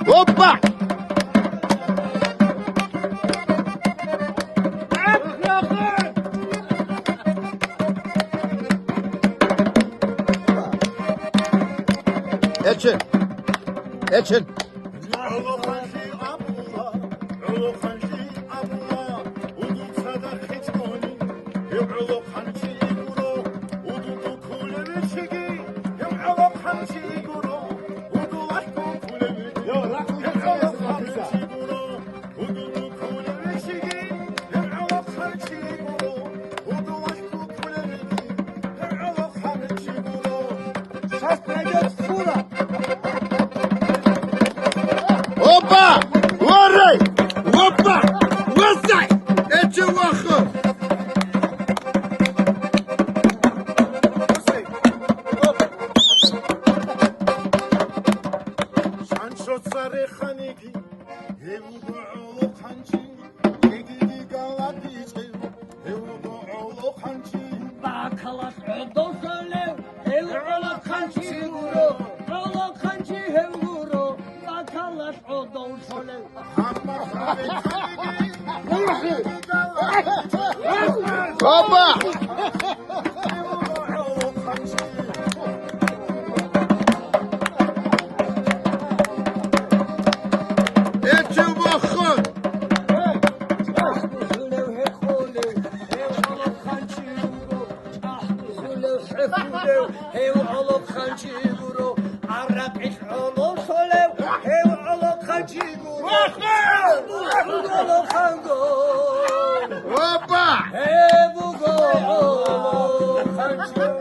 Hoppa! Geçin. Geçin. Hoppa! Varray! Hoppa! Vassay! Geçin vakı! Bakalas ödol söyle, ev ola kançı guru, ola kançı hem guru, bakalas ödol söyle. Hoppa! Geçin vakı! Hev olup kancı guru, Arap iş olup solev, hev olup kancı guru, olup kango, Hoppa! hev olup kancı